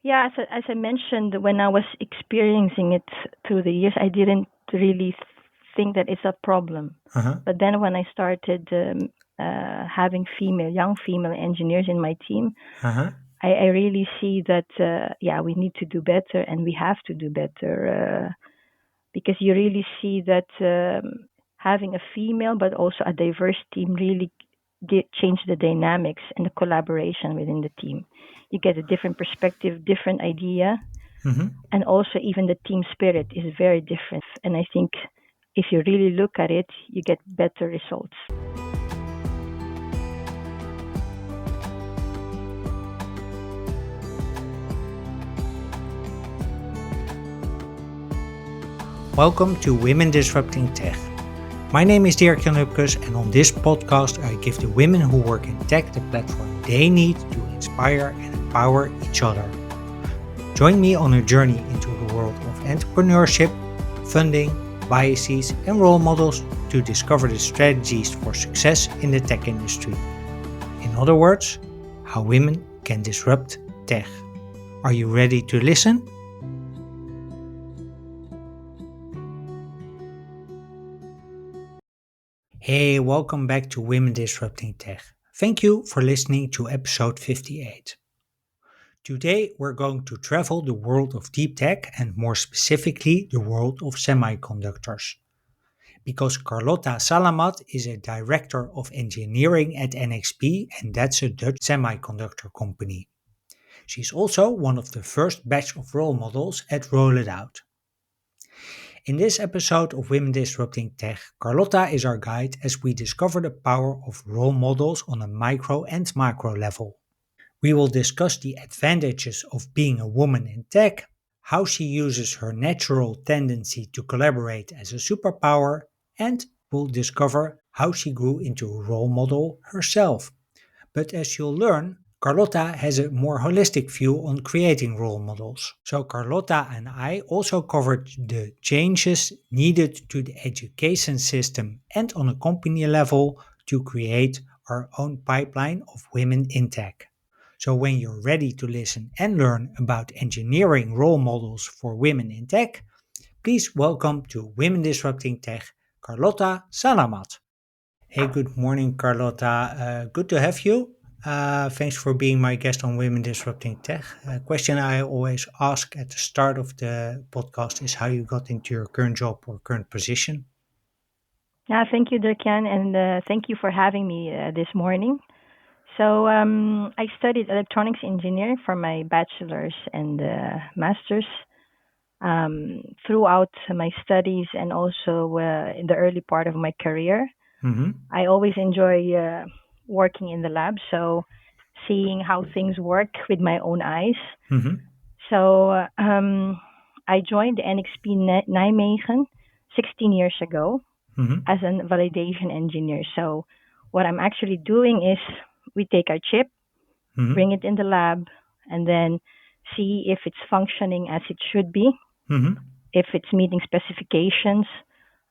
Yeah, as I mentioned, when I was experiencing it through the years, I didn't really think that it's a problem. Uh-huh. But then when I started having young female engineers in my team, Uh-huh. I really see that, yeah, we need to do better and we have to do better because you really see that having a female but also a diverse team really change the dynamics and the collaboration within the team. You get a different perspective, different idea, Mm-hmm. and also even the team spirit is very different. And I think if you really look at it, you get better results. Welcome to Women Disrupting Tech. My name is Dirk-Jan Upkes, and on this podcast I give the women who work in tech the platform they need to inspire and empower each other. Join me on a journey into the world of entrepreneurship, funding, biases and role models to discover the strategies for success in the tech industry. In other words, how women can disrupt tech. Are you ready to listen? Hey, welcome back to Women Disrupting Tech. Thank you for listening to episode 58. Today we're going to travel the world of deep tech and more specifically the world of semiconductors. Because Carlota Salamat is a director of engineering at NXP and that's a Dutch semiconductor company. She's also one of the first batch of role models at Roll It Out. In this episode of Women Disrupting Tech, Carlota is our guide as we discover the power of role models on a micro and macro level. We will discuss the advantages of being a woman in tech, how she uses her natural tendency to collaborate as a superpower, and we'll discover how she grew into a role model herself. But as you'll learn, Carlota has a more holistic view on creating role models. So Carlota and I also covered the changes needed to the education system and on a company level to create our own pipeline of women in tech. So when you're ready to listen and learn about engineering role models for women in tech, please welcome to Women Disrupting Tech, Carlota Salamat. Hey, good morning, Carlota. Good to have you. Thanks for being my guest on Women Disrupting Tech. A question I always ask at the start of the podcast is how you got into your current job or current position. Yeah, thank you, Dirkian, and thank you for having me this morning. So I studied electronics engineering for my bachelor's and master's. Throughout my studies and also in the early part of my career, Mm-hmm. I always enjoy working in the lab, so seeing how things work with my own eyes. Mm-hmm. So I joined NXP Nijmegen 16 years ago Mm-hmm. as a validation engineer. So what I'm actually doing is we take our chip, Mm-hmm. bring it in the lab, and then see if it's functioning as it should be, Mm-hmm. if it's meeting specifications,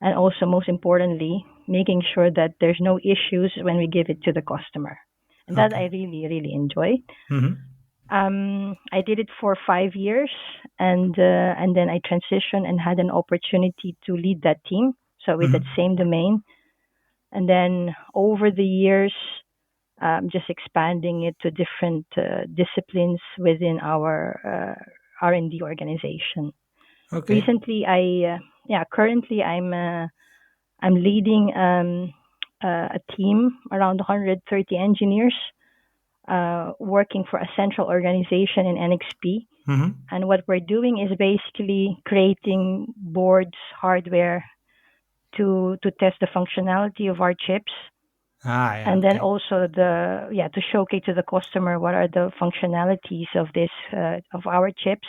and also most importantly, making sure that there's no issues when we give it to the customer. And that I Okay. really, really enjoy. Mm-hmm. I did it for 5 years, and then I transitioned and had an opportunity to lead that team. So with that Mm-hmm. same domain, and then over the years, just expanding it to different disciplines within our R&D organization. Okay. Recently, currently I'm leading a team around 130 engineers working for a central organization in NXP. Mm-hmm. And what we're doing is basically creating boards, hardware to test the functionality of our chips, Ah, yeah. and then Okay. also to showcase to the customer what are the functionalities of this of our chips,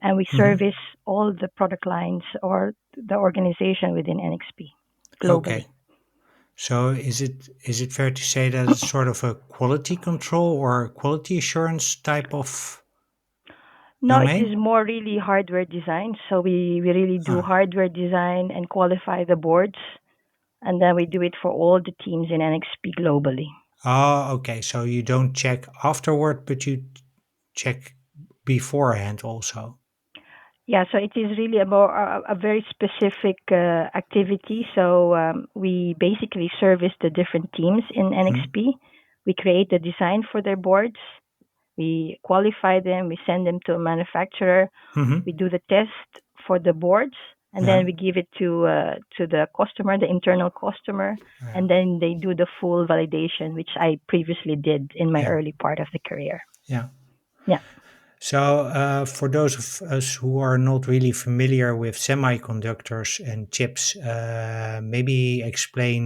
and we Mm-hmm. service all the product lines or the organization within NXP globally. Okay. So is it fair to say that it's sort of a quality control or quality assurance type of No, it domain? is more really hardware design. So we really do Ah. hardware design and qualify the boards, and then we do it for all the teams in NXP globally. Oh, okay. So you don't check afterward, but you check beforehand also? Yeah, so it is really about a very specific activity. So we basically service the different teams in Mm-hmm. NXP. We create the design for their boards. We qualify them. We send them to a manufacturer. Mm-hmm. We do the test for the boards, and Yeah. then we give it to the customer, the internal customer, Yeah. and then they do the full validation, which I previously did in my Yeah. early part of the career. Yeah. Yeah. So, for those of us who are not really familiar with semiconductors and chips, maybe explain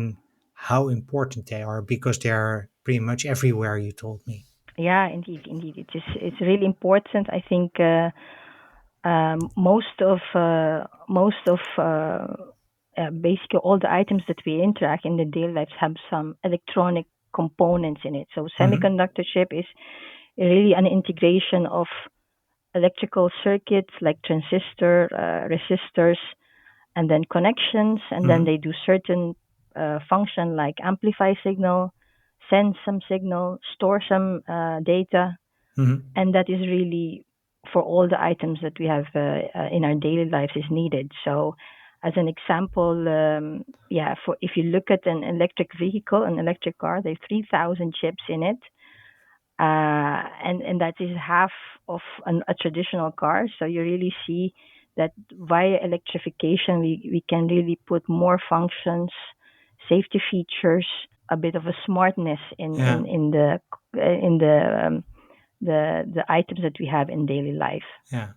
how important they are because they're pretty much everywhere, you told me. Yeah, indeed, indeed. It's really important. I think most of basically all the items that we interact in the daily lives have some electronic components in it. So Mm-hmm. semiconductor chip is really an integration of electrical circuits like transistor, resistors, and then connections, and then Mm-hmm. they do certain function like amplify signal, send some signal, store some data, Mm-hmm. and that is really for all the items that we have in our daily lives is needed. So, as an example, yeah, for if you look at an electric vehicle, an electric car, there's 3,000 chips in it, and that is half of a traditional car. So you really see that via electrification, we can really put more functions, safety features, a bit of a smartness Yeah. in the items that we have in daily life. Yeah.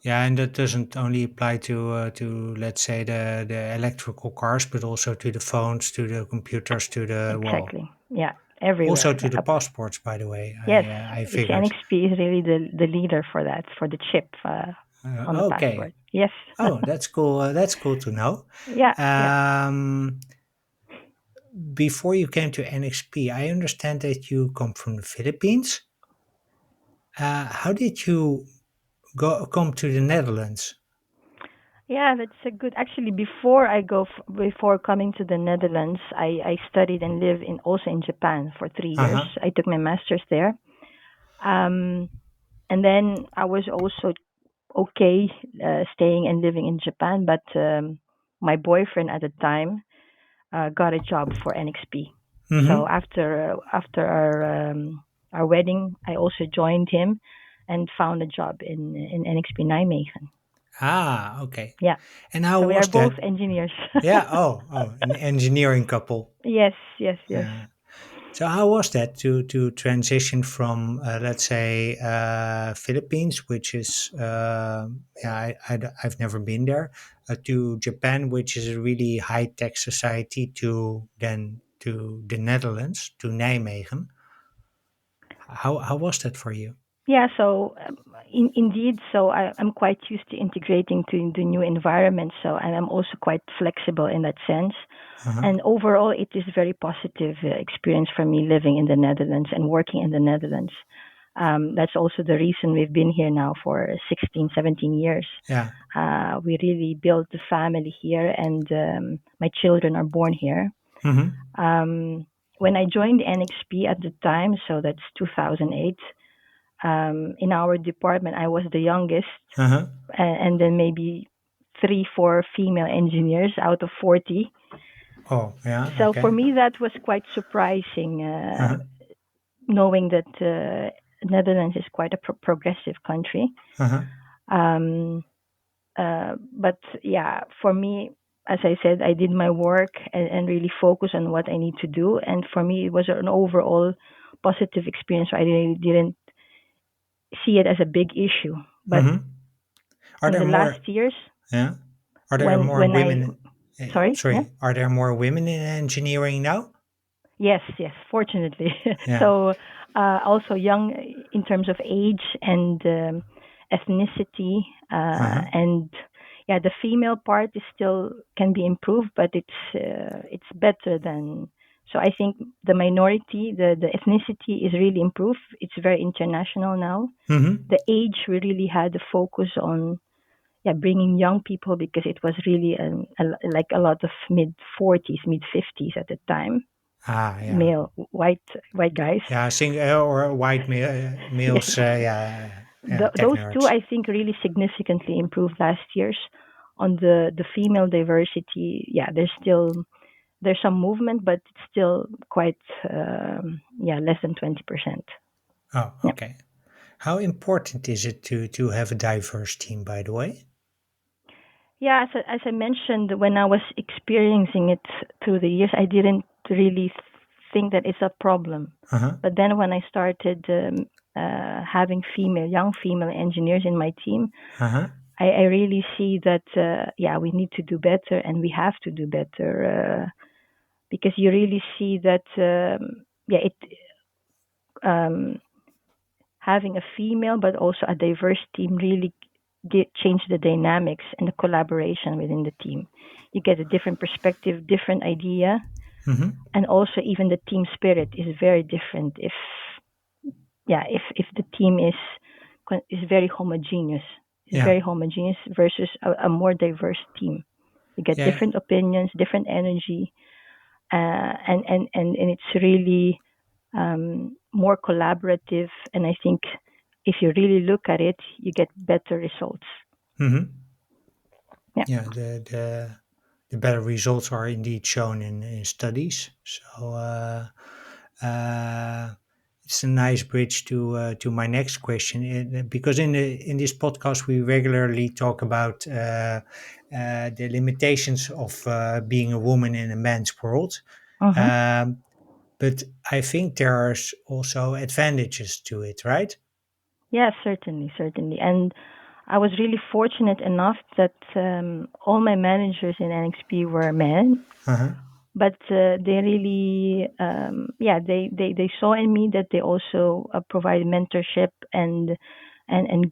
Yeah, and that doesn't only apply to let's say the electrical cars, but also to the phones, to the computers, to the well, Exactly. Yeah, also everywhere. to the passports. By the way, Yes, I which figured. NXP is really the leader for that, for the chip on the Okay. passport. Yes. Oh, that's cool. That's cool to know. Yeah, yeah. Um, Before you came to NXP, I understand that you come from the Philippines. How did you come to the Netherlands? Yeah, that's a good. Actually, before coming to the Netherlands, I studied and lived in also in Japan for 3 years. Uh-huh. I took my master's there, um, and then I was also okay staying and living in Japan. But my boyfriend at the time got a job for NXP. So Mm-hmm. after our wedding, I also joined him and found a job in NXP Nijmegen. Ah, okay. Yeah. And how So we are was both that? engineers. Yeah. Oh, an engineering couple. Yes, yes, yes. Yeah. So how was that to transition from let's say Philippines, which is yeah I've never been there, to Japan, which is a really high tech society, to then to the Netherlands, to Nijmegen. How was that for you? Yeah, so indeed, so I'm quite used to integrating to the new environment. So, and I'm also quite flexible in that sense. Uh-huh. And overall, it is very positive experience for me living in the Netherlands and working in the Netherlands. That's also the reason we've been here now for 16, 17 years. Yeah. We really built the family here, and my children are born here. Mm-hmm. Um, when I joined NXP at the time, so that's 2008, in our department, I was the youngest, Uh-huh. and then maybe three, four female engineers out of 40. Oh, yeah. So for Okay. me, that was quite surprising, Uh-huh. knowing that Netherlands is quite a progressive country. Uh-huh. Um, but yeah, for me, as I said, I did my work and really focus on what I need to do. And for me, it was an overall positive experience. I really didn't see it as a big issue. But Mm-hmm. Are in there the more? last years, Yeah. Are there when more when I women? sorry, yeah, Sorry. Are there more women in engineering now? yes, yes, fortunately. Yeah. So also young in terms of age and ethnicity, Uh-huh. and yeah, the female part is still can be improved, but it's better than. So I think the minority, the ethnicity is really improved. It's very international now. Mm-hmm. The age we really had the focus on, yeah, bringing young people because it was really like a lot of mid 40s, mid 50s at the time, Ah, yeah. male white guys. Yeah, or white Yeah, males. Yeah. tech those two, nerds. I think, really significantly improved last year's. On the female diversity, yeah, there's some movement, but it's still quite less than 20%. Oh, Yeah. okay. How important is it to have a diverse team, by the way? Yeah, as I mentioned, when I was experiencing it through the years, I didn't really think that it's a problem. Uh-huh. But then when I started having young female engineers in my team, Uh-huh. I really see that we need to do better, and we have to do better because you really see that it um, having a female but also a diverse team really change the dynamics and the collaboration within the team. You get a different perspective, different idea, Mm-hmm. and also even the team spirit is very different if the team is very homogeneous. Is Yeah. very homogeneous versus a more diverse team. You get Yeah. different opinions, different energy, and it's really more collaborative. And I think if you really look at it, you get better results. Mm-hmm. Yeah. Yeah. The better results are indeed shown in studies. So uh, it's a nice bridge to my next question. Because in this podcast we regularly talk about the limitations of being a woman in a man's world. Hmm. Um, but I think there's also advantages to it, right? Yeah, certainly, certainly. And I was really fortunate enough that all my managers in NXP were men, Uh-huh. but they really, they saw in me that they also provide mentorship and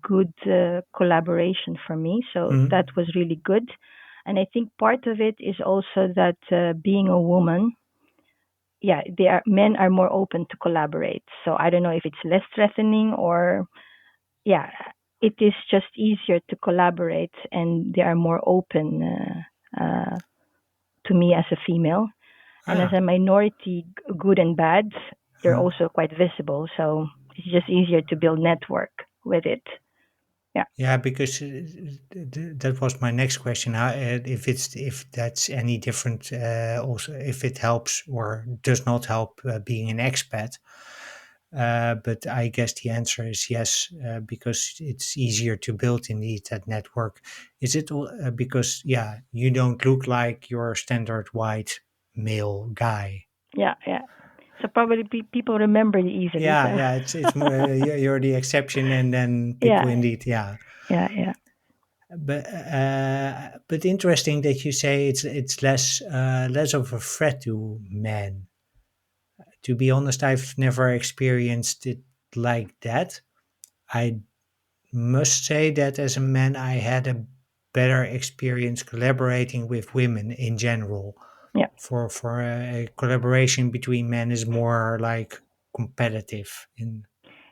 good collaboration for me. So that Mhm. was really good. And I think part of it is also that being a woman, men are more open to collaborate. So I don't know if it's less threatening or yeah, it is just easier to collaborate, and they are more open to me as a female. And as Ah, a minority, good and bad, you're huh. also quite visible. So it's just easier to build network with it. Yeah, Yeah, because that was my next question. If that's any different, also if it helps or does not help being an expat. But I guess the answer is yes, because it's easier to build indeed that network. Is it because you don't look like your standard white male guy? yeah. So probably people remember you easily. Yeah, So yeah, it's more you're the exception, and then people yeah, indeed, yeah. yeah. But interesting that you say it's less of a threat to men. To be honest, I've never experienced it like that. I must say that as a man, I had a better experience collaborating with women in general. Yeah. For a collaboration between men is more like competitive in.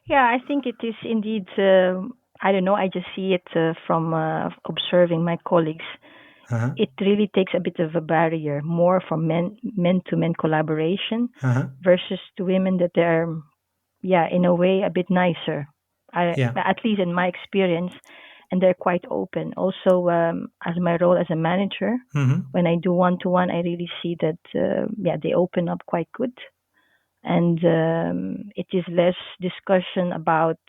Yeah, I think it is indeed. I don't know. I just see it from observing my colleagues. Uh-huh, It really takes a bit of a barrier, more for men to men collaboration, uh-huh, versus to women that they're, yeah, in a way a bit nicer. yeah. At least in my experience, and they're quite open. Also, as my role as a manager, Mm-hmm. when I do one to one, I really see that they open up quite good, and it is less discussion about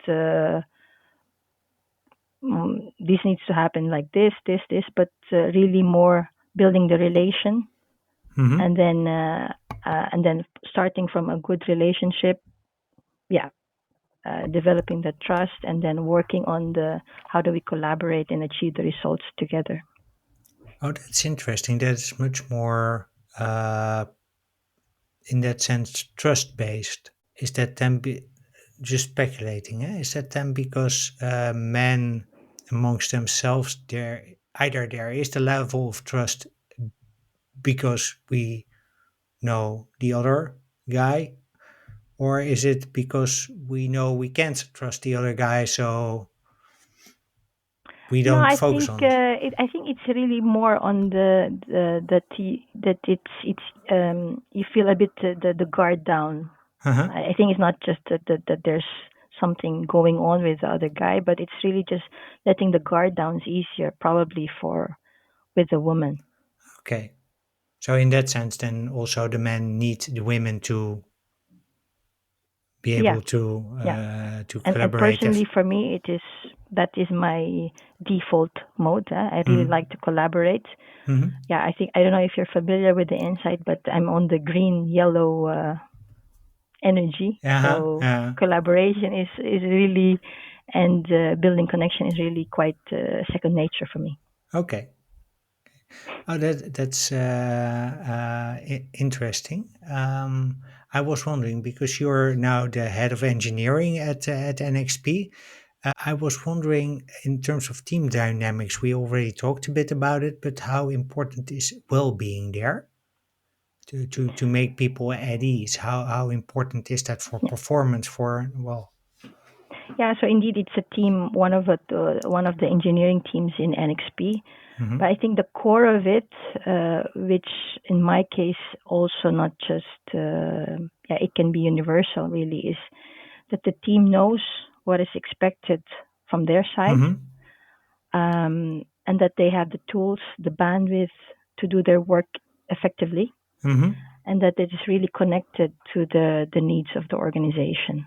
this needs to happen like this, but really more building the relation, Mm-hmm. and then starting from a good relationship. Yeah, developing the trust, and then working on the how do we collaborate and achieve the results together. Oh, that's interesting. That's much more, in that sense, trust based. Is that then just speculating? Is that then because men amongst themselves, there is the level of trust because we know the other guy, or is it because we know we can't trust the other guy, so we No, don't focus on it? I think it's really more on that it's you feel a bit the guard down. Uh-huh. I think it's not just that there's something going on with the other guy, but it's really just letting the guard down is easier, probably for with a woman. Okay. So in that sense, then also the men need the women to be Yeah, able yeah. to And collaborate. personally, for me, it is that is my default mode. I really Mm-hmm. like to collaborate. Mm-hmm. Yeah, I think I don't know if you're familiar with the insight, but I'm on the green yellow energy. Uh-huh. So collaboration is really and building connection is really quite second nature for me. Okay. Oh, that's interesting. I was wondering because you're now the head of engineering at NXP. I was wondering, in terms of team dynamics, we already talked a bit about it, but how important is well-being there to make people at ease? How important is that for performance? For well, Yeah, so indeed, it's a team, one of the engineering teams in NXP. hmm But I think the core of it, which in my case also not just yeah, it can be universal really, is that the team knows what is expected from their side, hmm and that they have the tools, the bandwidth to do their work effectively, hmm and that it is really connected to the needs of the organization.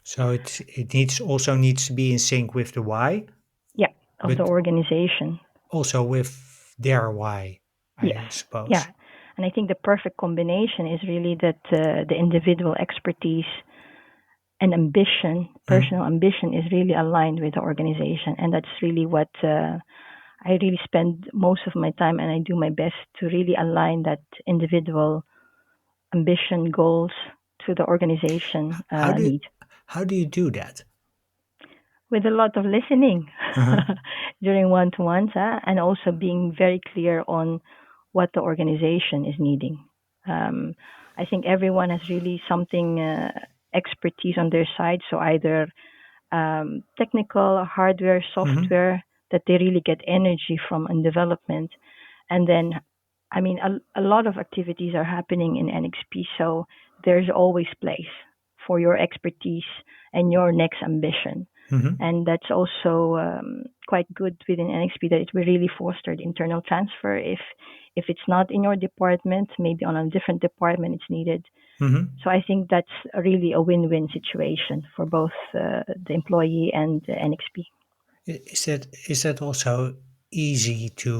so it needs to be in sync with the why, Yeah, of the but organization. also with their why, Yes. I Yeah. suppose. And I think the perfect combination is really that the individual expertise and ambition, Mm-hmm. personal ambition, is really aligned with the organization. And that's really what I really spend most of my time, and I do my best to really align that individual ambition, goals to the organization How do need. how do you do that? With a lot of listening Uh-huh. during one-to-ones, and also being very clear on what the organization is needing. Um, I think everyone has really something expertise on their side, so either technical, hardware, Mm-hmm. software, that they really get energy from in development. And then, I mean, a lot of activities are happening in NXP, so there's always place for your expertise and your next ambition. Mm-hmm. And that's also quite good within NXP, that it will really foster the internal transfer. If it's not in your department, maybe on a different department it's needed. Mm-hmm. So I think that's really a win-win situation for both the employee and NXP. Is that also easy to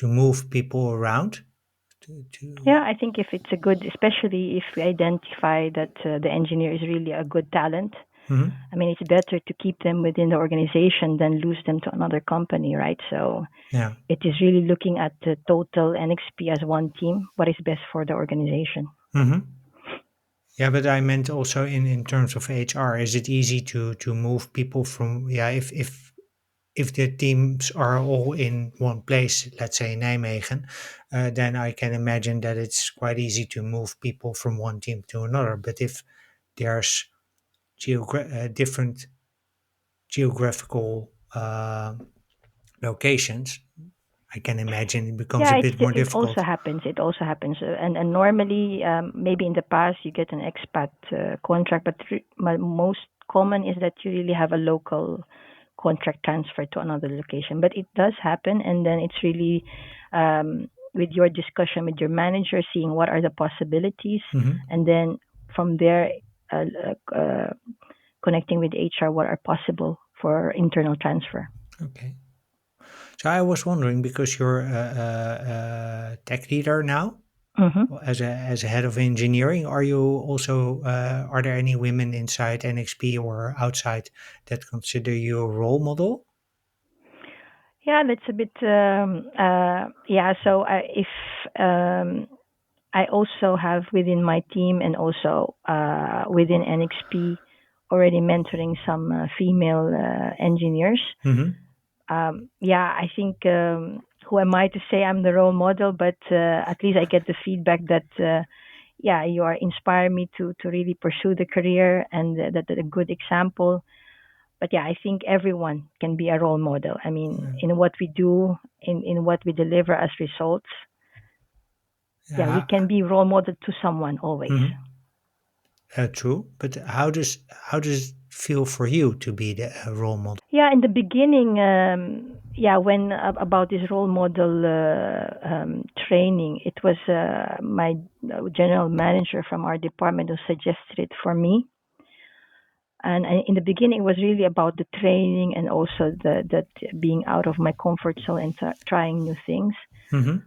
move people around? To Yeah, I think if it's a good, especially if we identify that the engineer is really a good talent, mm-hmm. I mean, it's better to keep them within the organization than lose them to another company, right? So Yeah. it is really looking at the total NXP as one team, what is best for the organization. Mm-hmm. Yeah, but I meant also in terms of HR, is it easy to move people from yeah if the teams are all in one place, let's say Nijmegen, then I can imagine that it's quite easy to move people from one team to another. But if there's different geographical locations, I can imagine it becomes a Yeah, bit more it also difficult. happens. It also happens, and normally maybe in the past you get an expat contract, but most common is that you really have a local contract transfer to another location. But it does happen, and then it's really with your discussion with your manager, seeing what are the possibilities, hmm and then from there uh, connecting with HR what are possible for internal transfer. Okay. So I was wondering because you're a tech leader now, Hmm. as a head of engineering, are you also are there any women inside NXP or outside that consider you a role model? Yeah, that's a bit. Yeah, so if um, I also have within my team and also within NXP already mentoring some female engineers. hmm Yeah, I think who am I to say I'm the role model, but at least I get the feedback that yeah, you are inspire me to really pursue the career, and that a good example. But yeah, I think everyone can be a role model. I mean, in what we do, in what we deliver as results, yeah, we Yeah. can be role model to someone always. mhm. true. But how does it feel for you to be the role model? Yeah, in the beginning, yeah, when about this role model training, it was my general manager from our department who suggested it for me. And in the beginning, it was really about the training and also the that being out of my comfort zone and trying new things. Mm-hmm.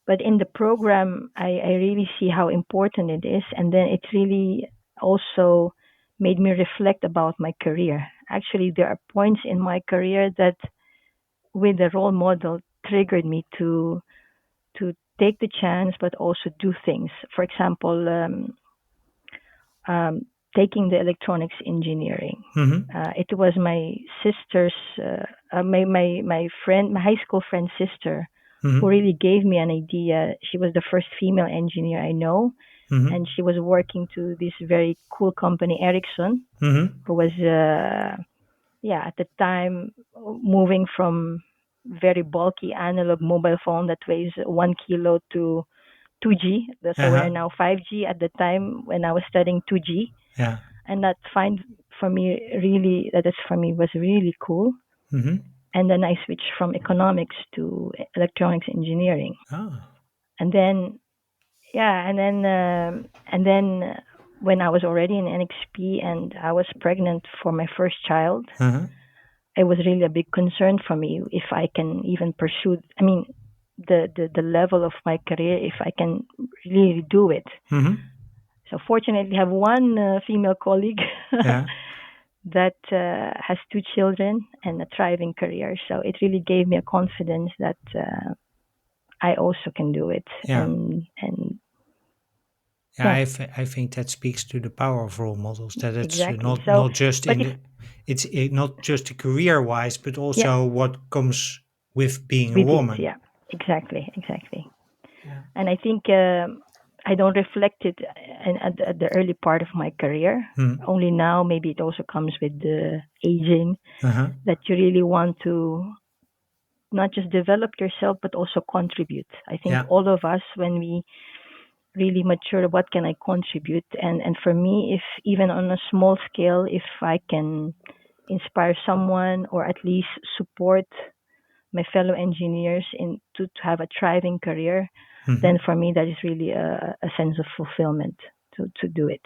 But in the program, I really see how important it is, and then it really also made me reflect about my career. Actually, there are points in my career that with the role model triggered me to take the chance but also do things. For example, um, taking the electronics engineering. Mm-hmm. It was my sister's, my friend, my high school friend's sister, who Mm-hmm. really gave me an idea. She was the first female engineer I know, Mm-hmm. and she was working to this very cool company, Ericsson, Mm-hmm. who was yeah, at the time moving from very bulky analog mobile phone that weighs 1 kilo to 2G. So we're Uh-huh. now 5G. At the time when I was studying 2G, Yeah. and that find for me really that is for me was really cool. Mm-hmm. And then I switched from economics to electronics engineering, Ah. and then yeah, and then when I was already in NXP and I was pregnant for my first child, Uh-huh. it was really a big concern for me if I can even pursue. I mean, the level of my career, if I can really do it. Mm-hmm. So fortunately, I have one female colleague Yeah. that has two children and a thriving career. So it really gave me a confidence that I also can do it. Yeah. And Yeah, yeah, I think that speaks to the power of role models. That it's exactly. not So, not just but in if the, it's not just career wise, but yeah, also what comes with being a with it, woman. yeah, exactly, exactly. Yeah. And I think I don't reflect it at the early part of my career. Hmm. Only now, maybe it also comes with the aging Uh-huh. that you really want to not just develop yourself but also contribute. I think Yeah. all of us, when we really mature, what can I contribute? And for me, if even on a small scale, if I can inspire someone or at least support my fellow engineers to have a thriving career, Hmm. then for me that is really a sense of fulfillment to do it.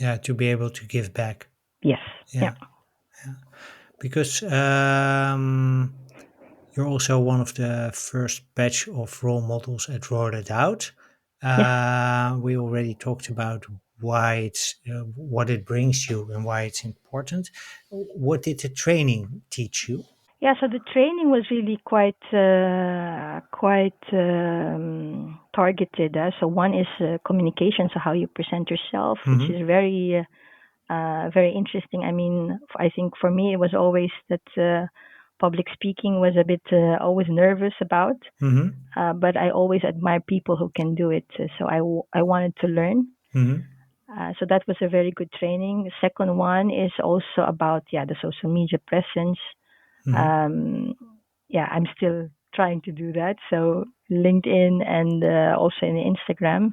Yeah, to be able to give back. Yes. Yeah. Yeah. Because you're also one of the first batch of role models at Roll It Out. Yes. We already talked about why it's what it brings you and why it's important. What did the training teach you? Yeah, so the training was really quite targeted. So one is communication, so how you present yourself, which Mm-hmm. is very interesting. I mean, I think for me it was always that public speaking was a bit always nervous about, Mm-hmm. but I always admire people who can do it. So I wanted to learn. Mm-hmm. So that was a very good training. The second one is also about the social media presence. Mm-hmm. Um, yeah, I'm still trying to do that. So LinkedIn and also in Instagram.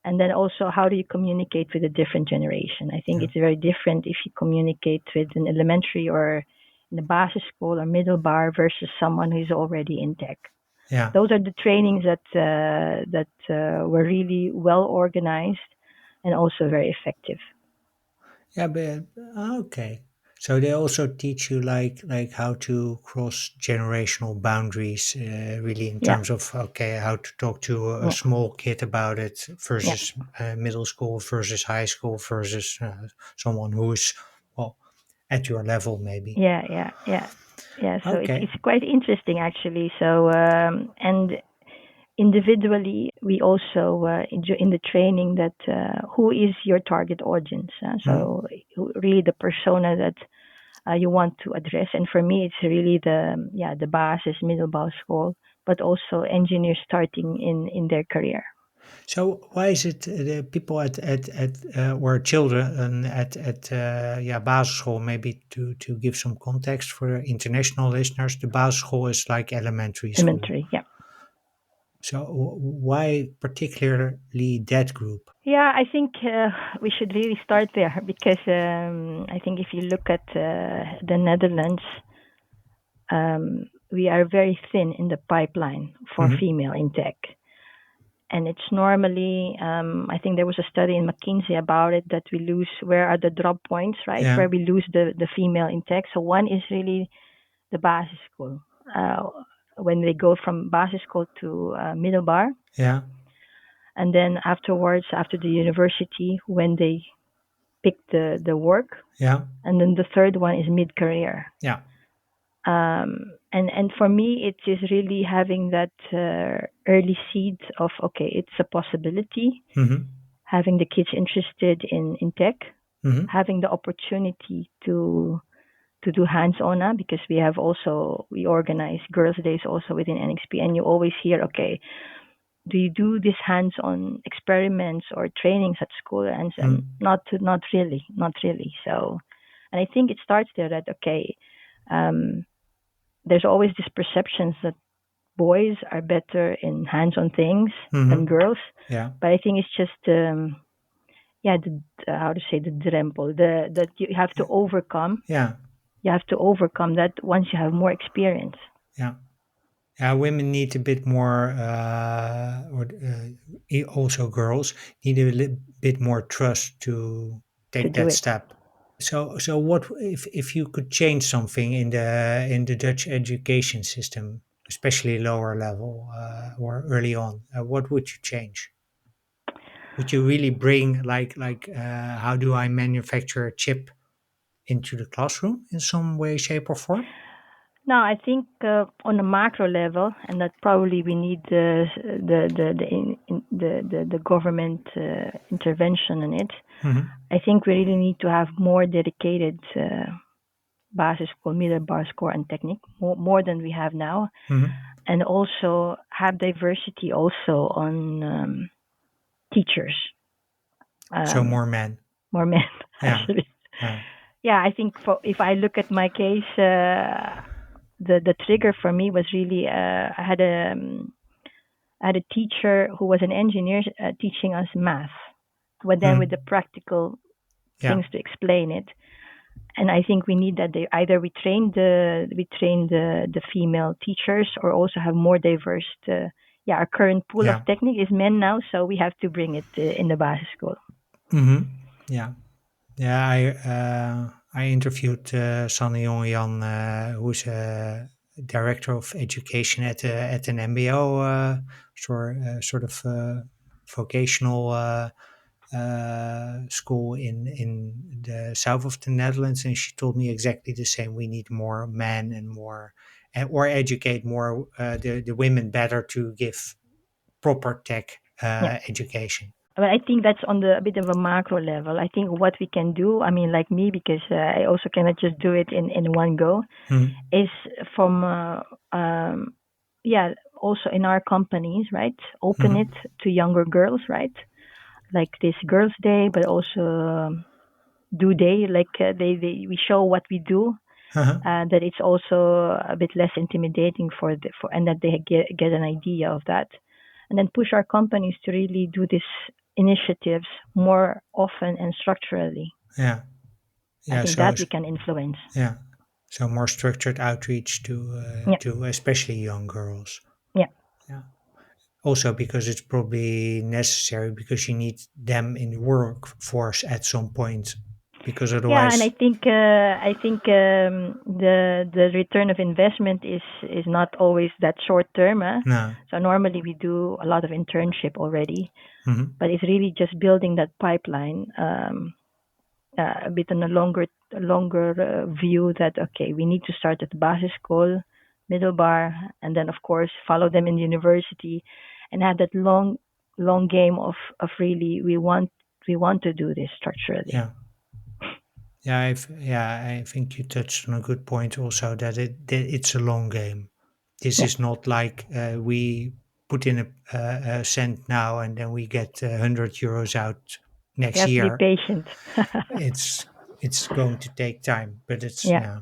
And then also, how do you communicate with a different generation? I think Yeah. it's very different if you communicate with an elementary or in a basis school or middle bar versus someone who's already in tech. Yeah. Those are the trainings that were really well organized and also very effective. Yeah, but okay. So they also teach you like how to cross generational boundaries, really in Yeah, terms of okay how to talk to a yeah, small kid about it yeah, versus middle school versus high school versus someone who is well at your level maybe. yeah. Yeah, so it's Okay. quite interesting actually. So and individually, we also in the training that who is your target audience. Hmm. So really the persona that you want to address. And for me, it's really the basis, middle bar school, but also engineers starting in their career. So why is it the people at or children at yeah basisschool maybe to give some context for international listeners, the basisschool is like elementary school. Elementary, yeah. So why particularly that group? Yeah, I think we should really start there because I think if you look at the Netherlands, we are very thin in the pipeline for Hmm. female in tech. And it's normally, I think there was a study in McKinsey about it that we lose, where are the drop points, right? Yeah, Where we lose the female in tech. So one is really the basis school. Uh, when they go from basis school to middelbaar, yeah, and then afterwards, after the university, when they pick the work, yeah, and then the third one is mid career. yeah. And for me, it is really having that early seed of okay, it's a possibility. Hmm. Having the kids interested in tech, Hmm. having the opportunity to do hands-on because we organize girls days also within NXP, and you always hear okay, do you do these hands-on experiments or trainings at school? And Hmm. not really. So, and I think it starts there that okay, um, there's always this perceptions that boys are better in hands-on things than Hmm. girls, Yeah, but I think it's just yeah, how to say the drempel, the that you have to overcome. yeah, You have to overcome that once you have more experience yeah. Yeah, women need a bit more, also girls need a bit more trust to to take do that it. step. So what if you could change something in the Dutch education system, especially lower level or early on? What would you change? Would you really bring how do I manufacture a chip into the classroom in some way, shape, or form? Now, I think on a macro level, and that probably we need the government intervention in it. Hmm. I think we really need to have more dedicated basisschool, middelbare school, and technique more than we have now, Hmm. and also have diversity also on teachers, So um, more men. more men Yeah. actually. Yeah. Yeah, I think for if I look at my case, the trigger for me was really I had a teacher who was an engineer teaching us math, but then with Mm. the practical Yeah. things to explain it. And I think we need that they either we train the female teachers or also have more diverse. Yeah, our current pool of Yeah. technique is men now, so we have to bring it in the basis school. Hmm. Yeah. Yeah. I interviewed Sanne Jongejan, who's a director of education at an MBO sort of vocational school in the south of the Netherlands, and she told me exactly the same. We need more men and more, or educate more the women better to give proper tech Yeah. education. But I think that's on the a bit of a macro level. I think what we can do, I mean, like me, because I also cannot just do it in one go, Hmm. is from yeah, also in our companies, right? Open Hmm. it to younger girls, right? Like this girls' day, but also do day. Like they we show what we do, Uh-huh. that it's also a bit less intimidating and that they get an idea of that, and then push our companies to really do these initiatives more often and structurally. Yeah. I Yeah. think that we can influence. Yeah. So more structured outreach Yeah, to especially young girls. yeah, Yeah. Also because it's probably necessary because you need them in the workforce at some point because yeah. And otherwise, I think the return of investment is not always that short term. no. So normally we do a lot of internship already, Hmm. but it's really just building that pipeline. A bit on a longer view that okay, we need to start at the basis school, middle bar, and then of course follow them in university, and have that long game of really we want to do this structurally. Yeah. Yeah, I think you touched on a good point also that it's a long game. This Yeah, is not like we put in a cent now and then we get 100 euros out you next have to be year. patient. It's going to take time, but it's Yeah.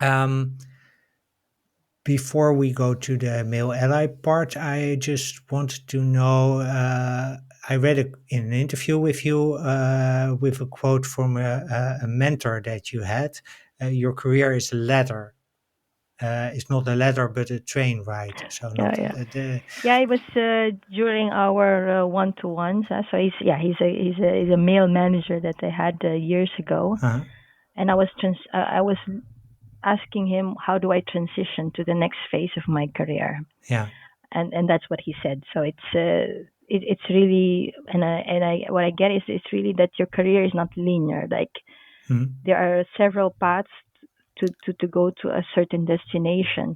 yeah. Um, Before we go to the male ally part, I just wanted to know. I read in an interview with you with a quote from a mentor that you had. Your career is a ladder. It's not a ladder, but a train ride. So Yeah, not yeah. the. Yeah, it was during our one-to-ones. So he's a male manager that I had years ago, Uh, and I was asking him how do I transition to the next phase of my career, yeah. and that's what he said. So it's really, and I what I get is it's really that your career is not linear. Like Mm, there are several paths to go to a certain destination,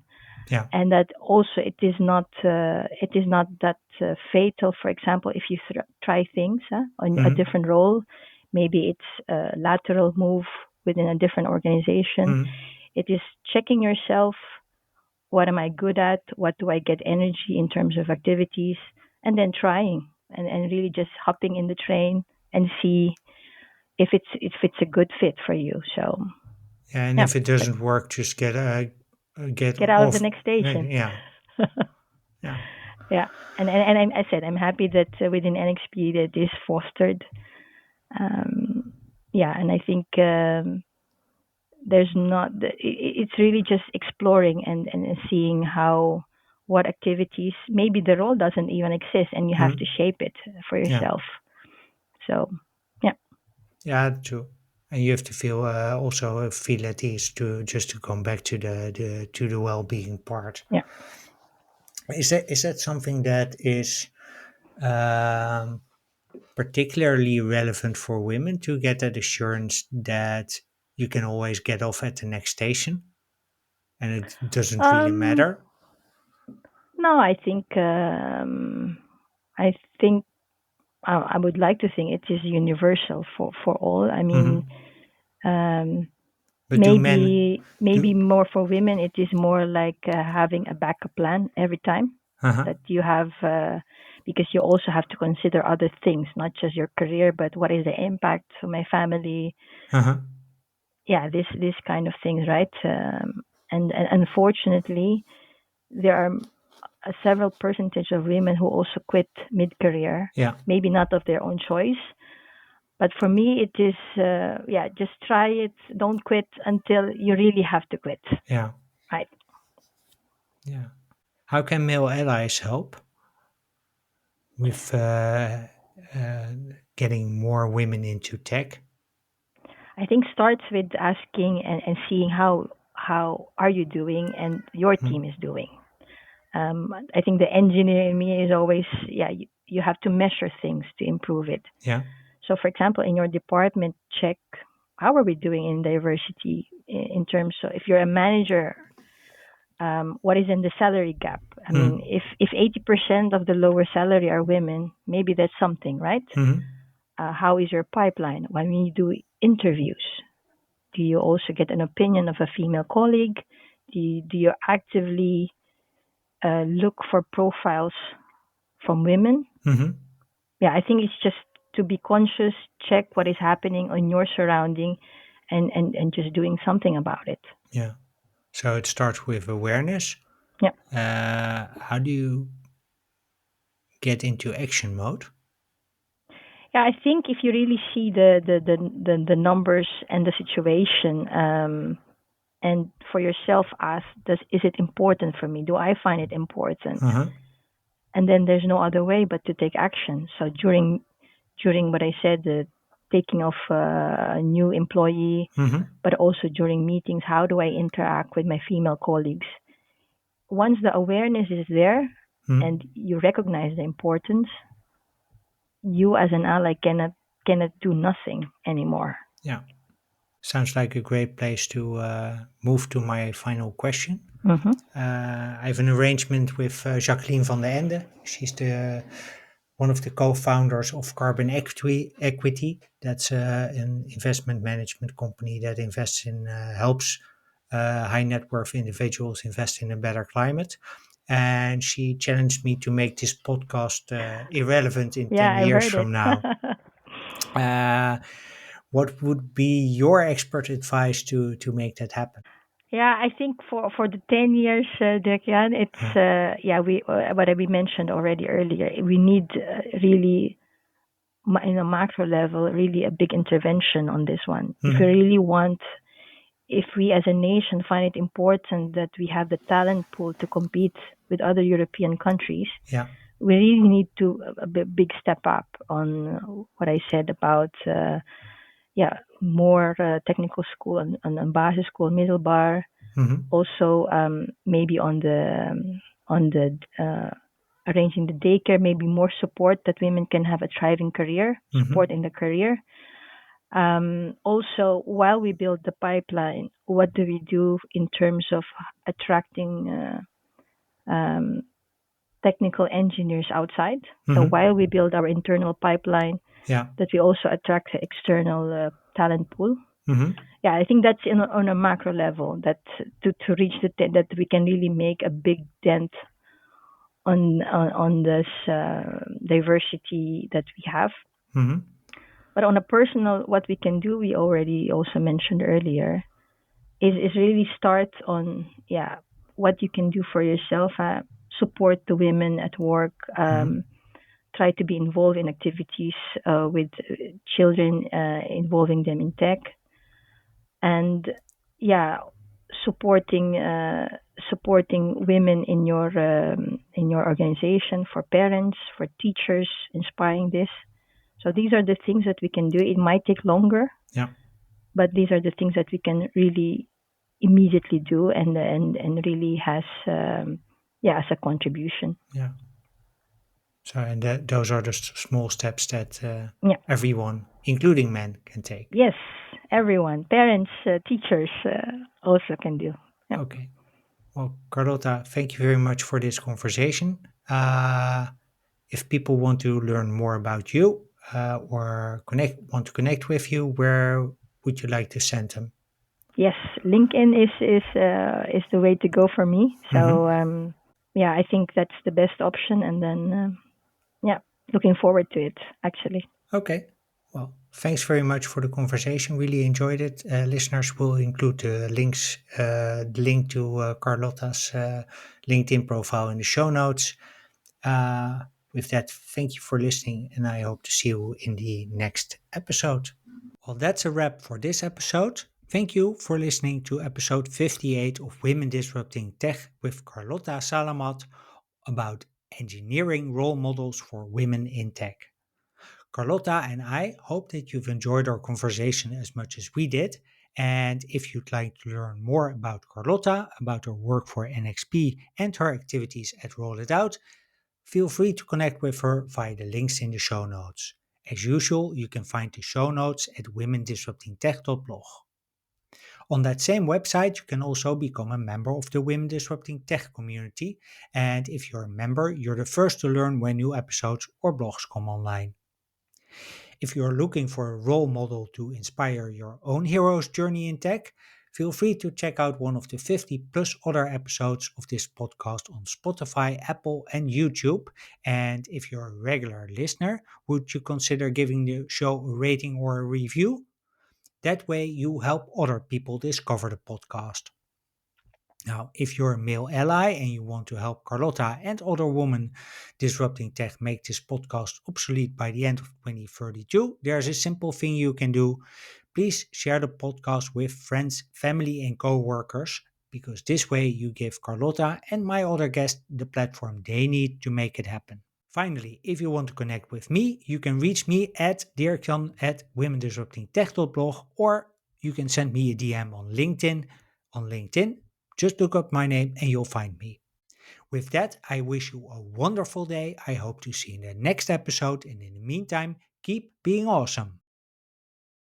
yeah. and that also it is not that fatal. For example, if you try things on a Mm, different role, maybe it's a lateral move within a different organization. mm, It is checking yourself. What am I good at? What do I get energy in terms of activities? And then trying and really just hopping in the train and see if it's a good fit for you. So yeah. And yeah, if it but doesn't work, just get get out of the off. next station. Yeah. Yeah. Yeah, and I said I'm happy that within NXP that is fostered. Um, yeah, and I think there's not. It's really just exploring and seeing how what activities. Maybe the role doesn't even exist, and you have to Mm, shape it for yeah. yourself. So yeah, Yeah, true. And you have to feel also feel at ease to just to come back to the well-being part. yeah. Is that something that is um, particularly relevant for women to get that assurance that you can always get off at the next station and it doesn't really Um, matter? no, I think I would like to think it is universal for all. I mean, Hmm. um, But do men maybe do? more for women it is more like having a backup plan every time Uh-huh, that you have because you also have to consider other things, not just your career, but what is the impact for my family. uh-huh, Yeah, this kind of things, right? And unfortunately there are several percentage of women who also quit mid-career, yeah, maybe not of their own choice. But for me, it is, yeah, just try it. Don't quit until you really have to quit. yeah, Right. yeah. How can male allies help with uh, getting more women into tech? I think starts with asking and seeing how are you doing and your Hmm. team is doing. I think the engineer in me is always, yeah, you have to measure things to improve it. Yeah. So, for example, in your department, check how are we doing in diversity in terms of if you're a manager, what is in the salary gap? I mean, Hmm. if 80% of the lower salary are women, maybe that's something, right? Hmm. How is your pipeline? When you do interviews, do you also get an opinion of a female colleague? Do you actively look for profiles from women? Hmm. Yeah, I think it's just to be conscious, check what is happening on your surrounding, and just doing something about it. Yeah. So it starts with awareness. Yeah. How do you get into action mode? Yeah, I think if you really see the numbers and the situation, and for yourself ask, is it important for me? Do I find it important? Uh-huh. And then there's no other way but to take action. So during what I said, the taking of a new employee, Hmm. but also during meetings, how do I interact with my female colleagues? Once the awareness is there Hmm. and you recognize the importance, you as an ally cannot do nothing anymore. Yeah. Sounds like a great place to move to my final question. Hmm. I have an arrangement with Jacqueline van den Ende. She's the one of the co-founders of Carbon Equity. That's an investment management company that invests in helps high net worth individuals invest in a better climate. And she challenged me to make this podcast irrelevant in Yeah, 10 I've years heard it. from now. Uh, what would be your expert advice to make that happen? Yeah, I think for the 10 years, Dirk-Jan, it's Yeah. yeah, we what we mentioned already earlier. We need really in a macro level, really a big intervention on this one. If we Hmm. really want, if we as a nation find it important that we have the talent pool to compete with other European countries, Yeah. we really need to big step up on what I said about yeah, more technical school and basis school, middle bar. Hmm. Also, maybe on the arranging the daycare, maybe more support that women can have a thriving career, Hmm. support in the career. Also, while we build the pipeline, what do we do in terms of attracting um, technical engineers outside? So Hmm. while we build our internal pipeline, Yeah. that we also attract the external talent pool. Hmm. Yeah, I think that's on a macro level that to reach that we can really make a big dent on this diversity that we have. Hmm. But on a personal, what we can do, we already also mentioned earlier, is really start on yeah what you can do for yourself. Support the women at work. Hmm. Try to be involved in activities with children, involving them in tech, and yeah, supporting supporting women in your organization, for parents, for teachers, inspiring this. So these are the things that we can do. It might take longer, Yeah. but these are the things that we can really immediately do and really has yeah as a contribution. Yeah. So, and those are the small steps that Yeah. everyone, including men, can take. Yes, everyone, parents, teachers also can do. Yeah. Okay. Well, Carlota, thank you very much for this conversation. If people want to learn more about you or want to connect with you, where would you like to send them? Yes, LinkedIn is the way to go for me. Hmm. So yeah, I think that's the best option. And then yeah, looking forward to it actually. Okay. Well, thanks very much for the conversation. Really enjoyed it. Listeners will include the link to Carlota's LinkedIn profile in the show notes. With that, thank you for listening, and I hope to see you in the next episode. Well, that's a wrap for this episode. Thank you for listening to episode 58 of Women Disrupting Tech with Carlota Salamat about engineering role models for women in tech. Carlota and I hope that you've enjoyed our conversation as much as we did. And if you'd like to learn more about Carlota, about her work for NXP and her activities at Roll It Out, feel free to connect with her via the links in the show notes. As usual, you can find the show notes at womendisruptingtech.blog. On that same website, you can also become a member of the Women Disrupting Tech community. And if you're a member, you're the first to learn when new episodes or blogs come online. If you're looking for a role model to inspire your own hero's journey in tech, feel free to check out one of the 50 plus other episodes of this podcast on Spotify, Apple, and YouTube. And if you're a regular listener, would you consider giving the show a rating or a review? That way, you help other people discover the podcast. Now, if you're a male ally and you want to help Carlota and other women disrupting tech make this podcast obsolete by the end of 2032, there's a simple thing you can do. Please share the podcast with friends, family, and co-workers, because this way you give Carlota and my other guests the platform they need to make it happen. Finally, if you want to connect with me, you can reach me at dirkjan at womendisruptingtech.blog, or you can send me a DM on LinkedIn. On LinkedIn, just look up my name and you'll find me. With that, I wish you a wonderful day. I hope to see you in the next episode. And in the meantime, keep being awesome.